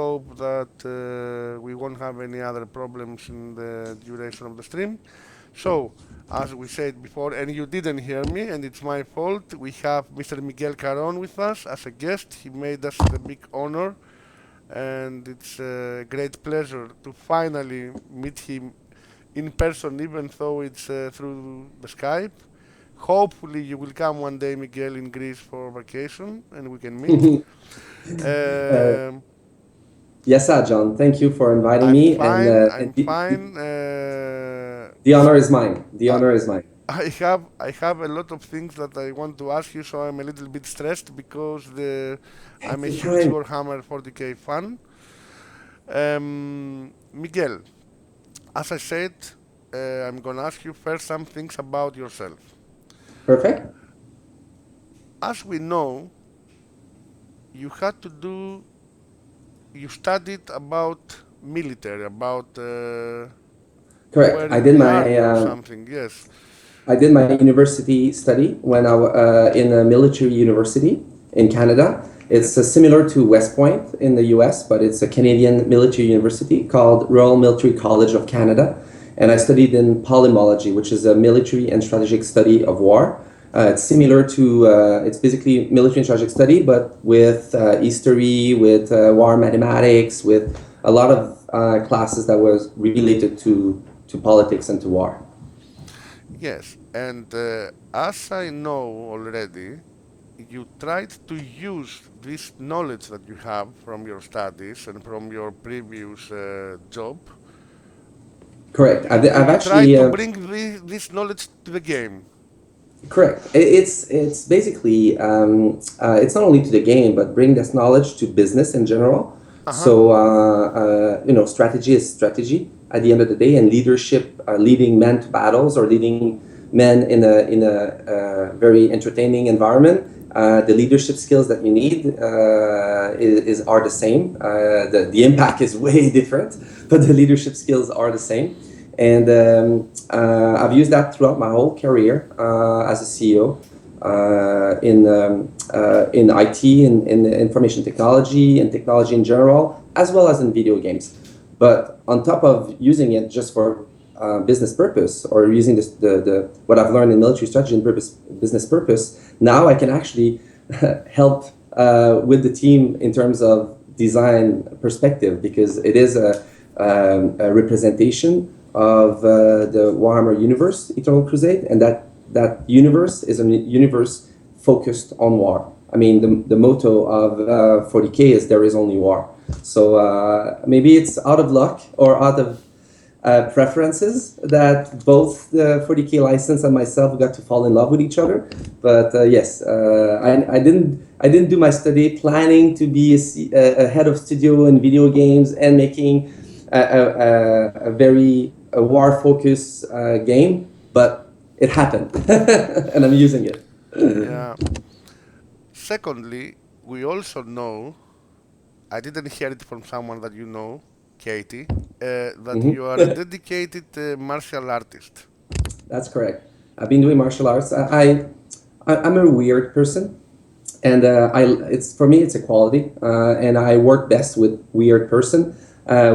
hope that we won't have any other problems in the duration of the stream. So, as we said before, and you didn't hear me, and it's my fault, we have Mr. Miguel Caron with us as a guest. He made us the big honor, and it's a great pleasure to finally meet him in person, even though it's through the Skype. Hopefully, you will come one day, Miguel, in Greece for vacation, and we can meet. Uh, Um, yes, John. Thank you for inviting I'm me, fine. and I'm fine. the honor is mine. The I, honor is mine. I have a lot of things that I want to ask you, so I'm a little bit stressed because I'm Take a your huge time. Warhammer 40k fan. Miguel, as I said, I'm gonna ask you first some things about yourself. Perfect. As we know, you had to do, you studied about military, about you were Correct. in the army or something. Yes. I did my university study when in a military university in Canada. It's Yes. similar to West Point in the U.S., but it's a Canadian military university called Royal Military College of Canada. And I studied in polymology, which is a military and strategic study of war. It's similar to, it's basically military and strategic study, but with history, with war mathematics, with a lot of classes that was related to politics and to war. Yes, and as I know already, you tried to use this knowledge that you have from your studies and from your previous job. Correct. You I've tried actually to bring this knowledge to the game. correct. It's basically it's not only to the game, but bring this knowledge to business in general. Uh huh. So strategy is strategy at the end of the day, and leadership, leading men to battles or leading men in a very entertaining environment. The leadership skills that you need are the same. The impact is way different, but the leadership skills are the same. And I've used that throughout my whole career as a CEO in IT, in information technology, and technology in general, as well as in video games. But on top of using it just for business purpose, or using the what I've learned in military strategy and business purpose, now I can actually help with the team in terms of design perspective, because it is a representation of the Warhammer universe, Eternal Crusade, and that universe is a universe focused on war. I mean, the motto of 40K is "There is only war." So maybe it's out of luck or out of preferences that both the 40K license and myself got to fall in love with each other. But yes, I didn't do my study planning to be a head of studio in video games and making a very war focused game, but it happened, and I'm using it. Yeah. Secondly, we also know, I didn't hear it from someone that you know, Katie, that Mhm. you are a dedicated martial artist. That's correct. I've been doing martial arts. I'm a weird person, and it's for me it's a quality, and I work best with weird person.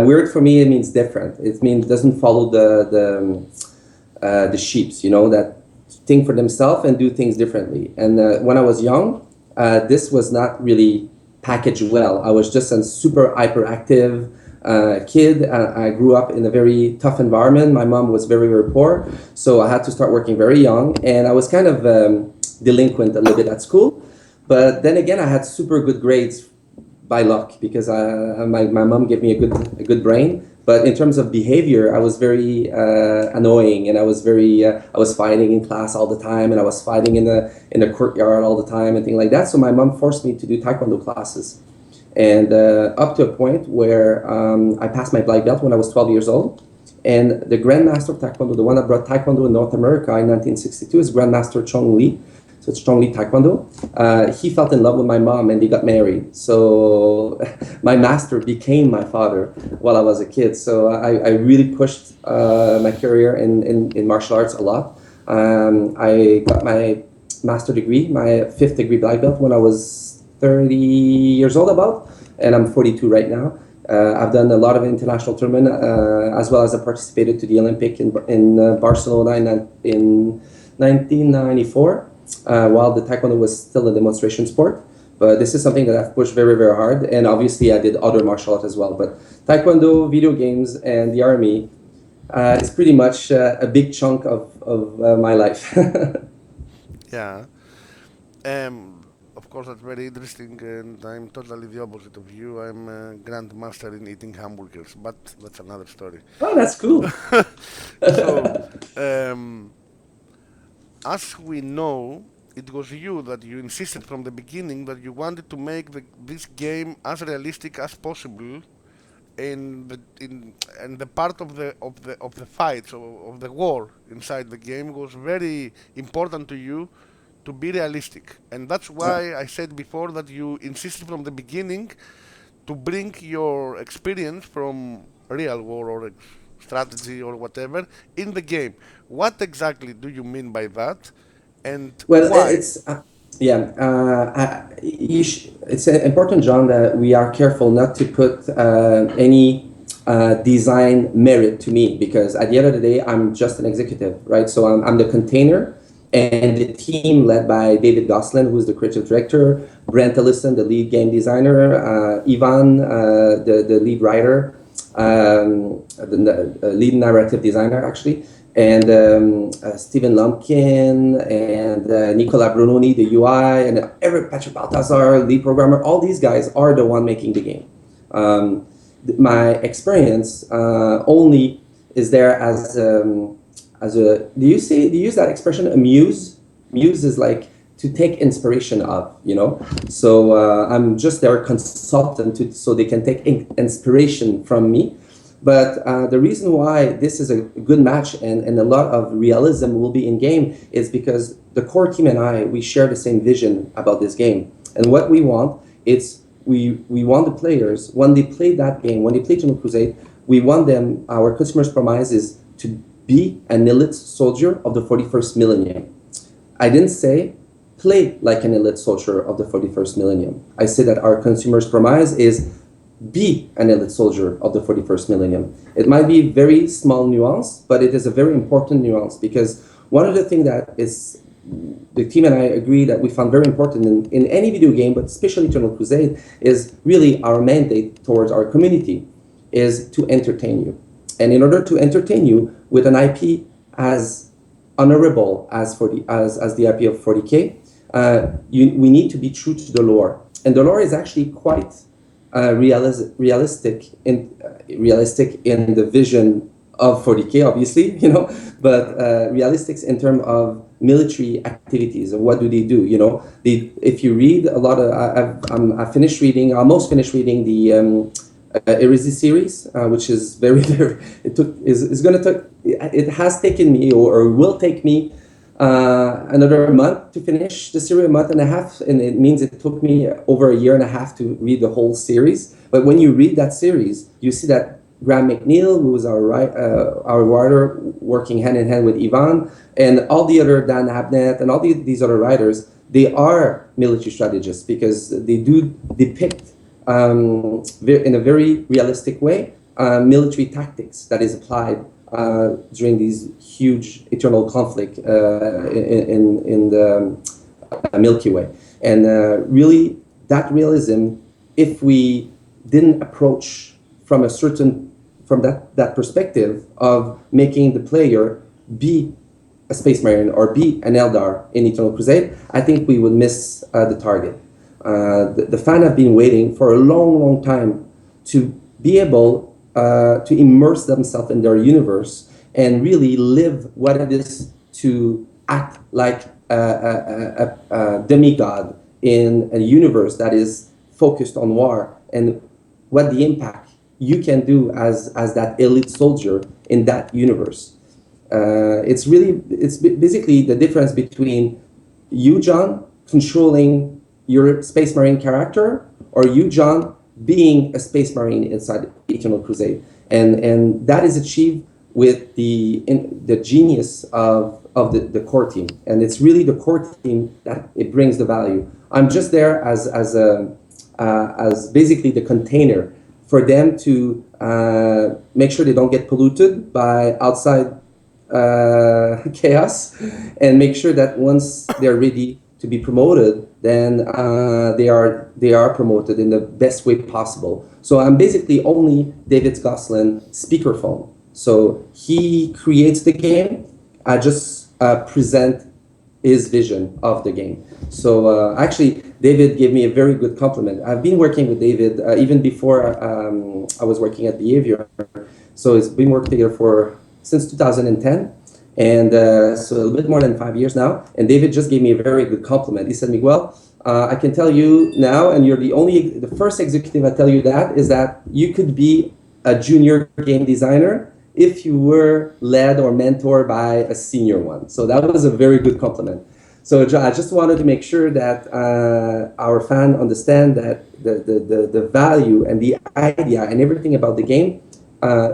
Weird for me, it means different. It means doesn't follow the sheeps, that think for themselves and do things differently. And when I was young, this was not really packaged well. I was just a super hyperactive kid. I grew up in a very tough environment. My mom was very, very poor, so I had to start working very young, and I was kind of delinquent a little bit at school. But then again, I had super good grades by luck, because my mom gave me a good brain. But in terms of behavior, I was very annoying, and I was fighting in class all the time, and I was fighting in the courtyard all the time and things like that. So my mom forced me to do taekwondo classes, and up to a point where I passed my black belt when I was 12 years old. And the grandmaster of taekwondo, the one that brought taekwondo in North America in 1962, is Grandmaster Chong Li. So it's Chong Li Taekwondo. He fell in love with my mom, and they got married. So my master became my father while I was a kid. So I really pushed my career in martial arts a lot. I got my master degree, my fifth degree black belt, when I was 30 years old about, and I'm 42 right now. I've done a lot of international tournament, as well as I participated to the Olympic in Barcelona in 1994, while the Taekwondo was still a demonstration sport. But this is something that I've pushed very, very hard. And obviously, I did other martial arts as well. But Taekwondo, video games, and the army is pretty much a big chunk of my life. Yeah. Of course, that's very interesting, and I'm totally the opposite of you. I'm a grandmaster in eating hamburgers, but that's another story. Oh, that's cool. So, um, as we know, it was you that you insisted from the beginning that you wanted to make this game as realistic as possible in the part of the fights of the war inside the game was very important to you to be realistic, and that's why I said before that you insisted from the beginning to bring your experience from real war or strategy or whatever in the game. What exactly do you mean by that, and Well, why? yeah, it's important, John, that we are careful not to put any design merit to me, because at the end of the day, I'm just an executive, right? So I'm the container, and the team led by David Goslin, who's the creative director, Brent Ellison, the lead game designer, Ivan, the lead writer, the lead narrative designer, actually, and Stephen Lumpkin and Nicola Brunoni, the UI, and Patrick Baltazar, lead programmer. All these guys are the one making the game. My experience only is there as a. Do you use that expression, amuse? Muse is like to take inspiration of, you know. So I'm just their consultant, so they can take inspiration from me. But the reason why this is a good match and a lot of realism will be in game is because the core team and we share the same vision about this game. And what we want, we want the players, when they play that game, when they play Eternal Crusade, we want them, our customer's promise is to be an elite soldier of the 41st millennium. I didn't say play like an elite soldier of the 41st millennium. I said that our consumer's promise is be an elite soldier of the 41st millennium. It might be very small nuance, but it is a very important nuance, because one of the things that is the team and I agree that we found very important in any video game, but especially Eternal Crusade, is really our mandate towards our community is to entertain you. And in order to entertain you with an IP as honorable as the IP of 40K, we need to be true to the lore. And the lore is actually quite realistic in the vision of 40K, obviously, you know, but realistic in terms of military activities and what do they do, you know. If you read a lot of, I almost finished reading the Heresy series, which is very, very, it has taken me or will take me another month to finish the series, a month and a half, and it means it took me over a year and a half to read the whole series. But when you read that series, you see that Graham McNeil, who was our writer, working hand in hand with Ivan, and all the other Dan Abnett and all these other writers, they are military strategists because they do depict in a very realistic way military tactics that is applied during these huge eternal conflict in the Milky Way. And really, that realism, if we didn't approach from that perspective of making the player be a Space Marine or be an Eldar in Eternal Crusade, I think we would miss the target. The fan have been waiting for a long, long time to be able to immerse themselves in their universe and really live what it is to act like a demigod in a universe that is focused on war, and what the impact you can do as that elite soldier in that universe. It's basically the difference between you, John, controlling your Space Marine character, or you, John, being a Space Marine inside Eternal Crusade. And that is achieved with the genius of the core team. And it's really the core team that it brings the value. I'm just there as basically the container for them to make sure they don't get polluted by outside chaos, and make sure that once they're ready to be promoted, then they are promoted in the best way possible. So I'm basically only David Gosselin speakerphone. So he creates the game. I just present his vision of the game. So actually, David gave me a very good compliment. I've been working with David even before I was working at Behavior. So it's been working together for since 2010, and so a little bit more than 5 years now. And David just gave me a very good compliment. He said, Miguel, I can tell you now, and you're the first executive I tell you that, is that you could be a junior game designer if you were led or mentored by a senior one. So that was a very good compliment. So I just wanted to make sure that our fan understand that the value and the idea and everything about the game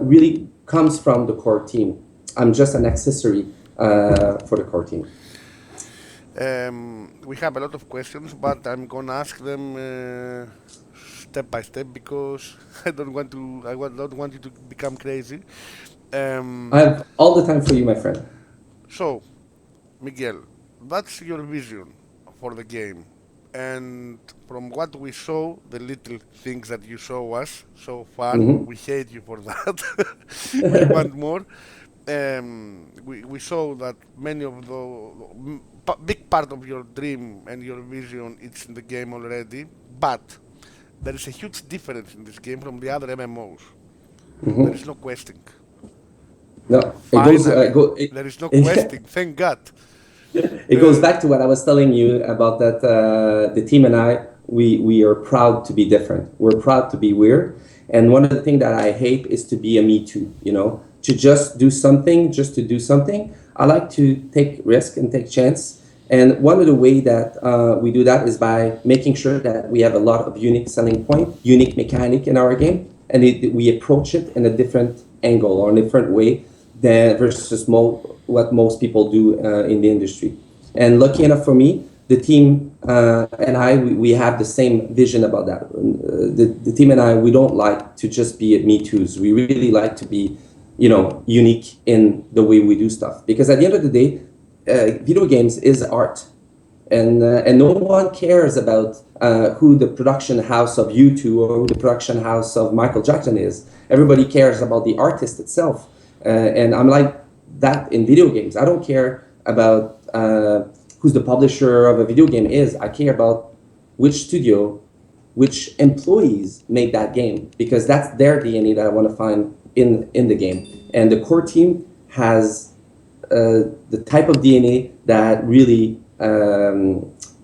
really comes from the core team. I'm just an accessory for the core team. We have a lot of questions, but I'm gonna ask them step by step because don't want you to become crazy. I have all the time for you, my friend. So, Miguel, that's your vision for the game. And from what we saw, the little things that you show us so far, we hate you for that. We want more. We saw that many of the big part of your dream and your vision it's in the game already, but there is a huge difference in this game from the other MMOs. There is no questing. No, Finally, there is no questing. Thank God. It goes back to what I was telling you about that the team and I, we are proud to be different. We're proud to be weird. And one of the things that I hate is to be a me too, to just do something, just to do something. I like to take risk and take chance. And one of the way that we do that is by making sure that we have a lot of unique selling point, unique mechanic in our game, and we approach it in a different angle or in a different way than versus what most people do in the industry. And lucky enough for me, the team and we have the same vision about that. The team and I, we don't like to just be at Me Too's. We really like to be, unique in the way we do stuff. Because at the end of the day, video games is art. And no one cares about who the production house of U2 or who the production house of Michael Jackson is. Everybody cares about the artist itself. And I'm like that in video games. I don't care about who's the publisher of a video game is. I care about which studio, which employees made that game, because that's their DNA that I want to find in the game. And the core team has the type of DNA that really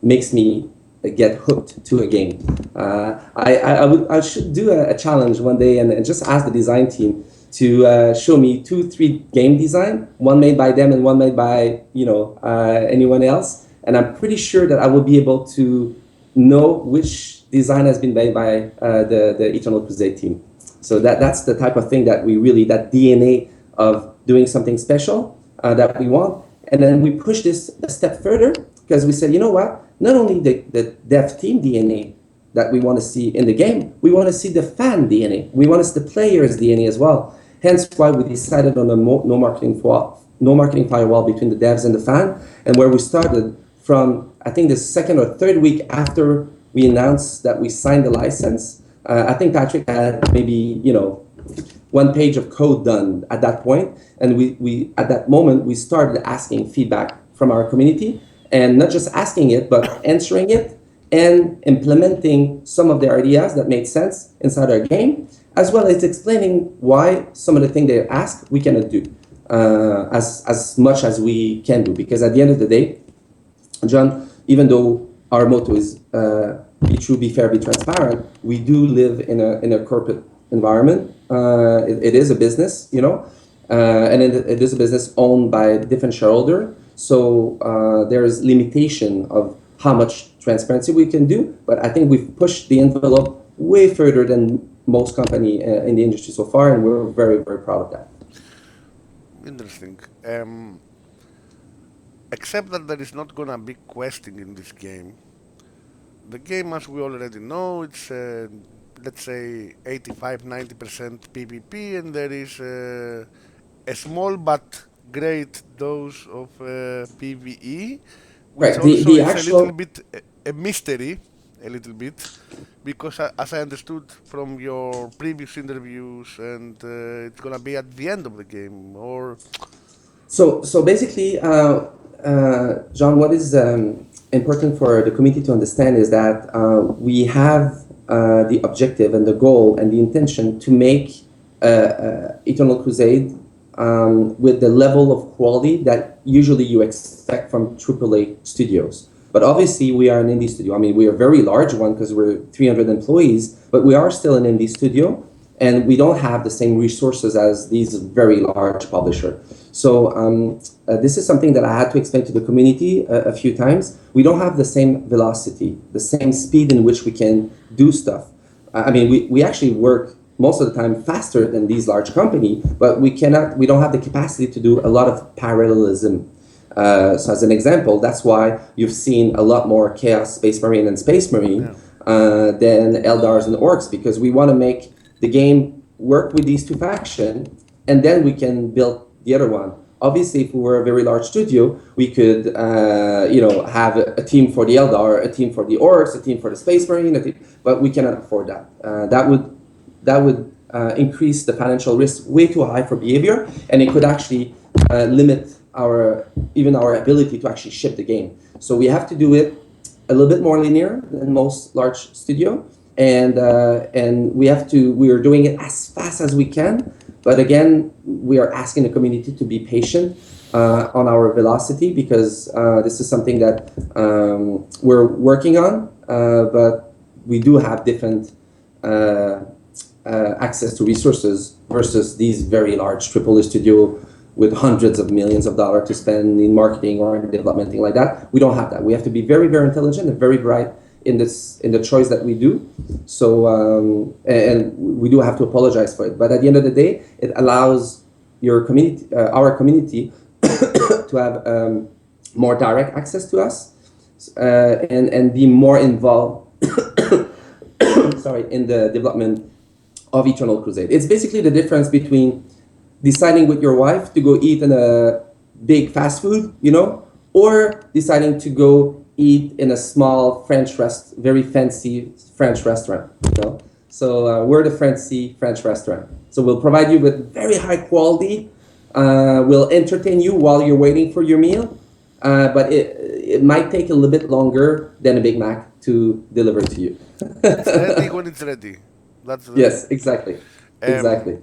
makes me get hooked to a game. I should do a challenge one day and just ask the design team to show me 2-3 game design, one made by them and one made by anyone else, and I'm pretty sure that I will be able to know which design has been made by the Eternal Crusade team. So that's the type of thing that that DNA of doing something special that we want, and then we push this a step further because we said, you know what? Not only the dev team DNA that we want to see in the game, we want to see the fan DNA. We want to see the players' DNA as well. Hence why we decided on a no marketing firewall between the devs and the fan, and where we started from, I think, the second or third week after we announced that we signed the license. I think Patrick had maybe, one page of code done at that point, and we at that moment, we started asking feedback from our community, and not just asking it, but answering it and implementing some of the ideas that made sense inside our game, as well as explaining why some of the things they ask we cannot do as much as we can do. Because at the end of the day, John, even though our motto is be true, be fair, be transparent, we do live in a corporate environment. It is a business, and it is a business owned by different shareholder. So there is limitation of how much transparency we can do, but I think we've pushed the envelope way further than most company in the industry so far, and we're very, very proud of that. Interesting. Except that there is not gonna be questing in this game. The game, as we already know, it's a let's say 85-90% PvP, and there is a small but great dose of PvE, which Right. also The is a little actual bit a mystery, a little bit, because as I understood from your previous interviews, and it's gonna be at the end of the game, or So basically, John, what is important for the community to understand is that we have the objective and the goal and the intention to make Eternal Crusade with the level of quality that usually you expect from AAA studios. But obviously, we are an indie studio. I mean, we are a very large one because we're 300 employees, but we are still an indie studio, and we don't have the same resources as these very large publishers. So this is something that I had to explain to the community a few times. We don't have the same velocity, the same speed in which we can do stuff. I mean, we actually work most of the time faster than these large companies, but we don't have the capacity to do a lot of parallelism. So as an example, that's why you've seen a lot more Chaos Space Marine and Space Marine than Eldars and Orcs, because we want to make the game work with these two factions, and then we can build the other one. Obviously, if we were a very large studio, we could, have a team for the Eldar, a team for the Orcs, a team for the Space Marine, but we cannot afford that. That would increase the financial risk way too high for behavior, and it could actually limit our ability to actually ship the game. So we have to do it a little bit more linear than most large studio, and we are doing it as fast as we can. But again, we are asking the community to be patient on our velocity, because this is something that we're working on, but we do have different access to resources versus these very large AAA studio with hundreds of millions of dollars to spend in marketing or in development, thing like that. We don't have that. We have to be very, very intelligent and very bright in the choice that we do. So and we do have to apologize for it. But at the end of the day, it allows your community, our community, to have more direct access to us and be more involved. Sorry, in the development of Eternal Crusade. It's basically the difference between deciding with your wife to go eat in a big fast food, or deciding to go eat in a small very fancy French restaurant, So we're the fancy French restaurant. So we'll provide you with very high quality. We'll entertain you while you're waiting for your meal, but it might take a little bit longer than a Big Mac to deliver to you. it's ready when it's ready. Yes, exactly. Um, Exactly.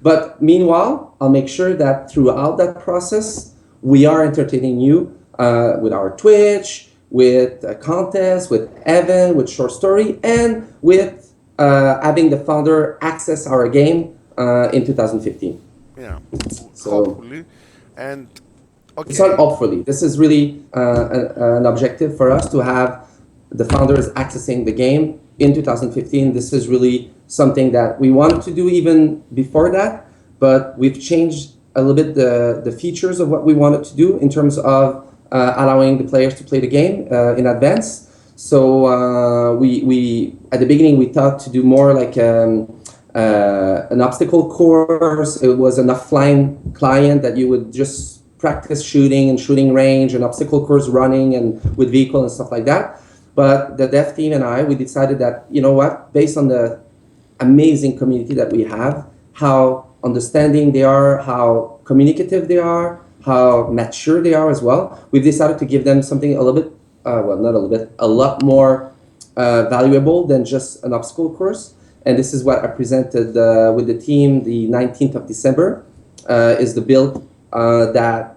But meanwhile, I'll make sure that throughout that process, we are entertaining you with our Twitch, with contests, with event, with short story, and with having the founder access our game in 2015. yeah, So hopefully, and it's not okay, hopefully. This is really an objective for us to have the founders accessing the game in 2015. This is really something that we wanted to do even before that, but we've changed a little bit the features of what we wanted to do in terms of allowing the players to play the game in advance. So we at the beginning we thought to do more like an obstacle course. It was an offline client that you would just practice shooting and shooting range and obstacle course running and with vehicle and stuff like that. But the dev team and we decided that, based on the amazing community that we have, how understanding they are, how communicative they are, how mature they are as well, we've decided to give them something a little bit, not a little bit, a lot more valuable than just an obstacle course. And this is what I presented with the team the 19th of December, is the build that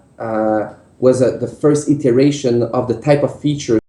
was the first iteration of the type of feature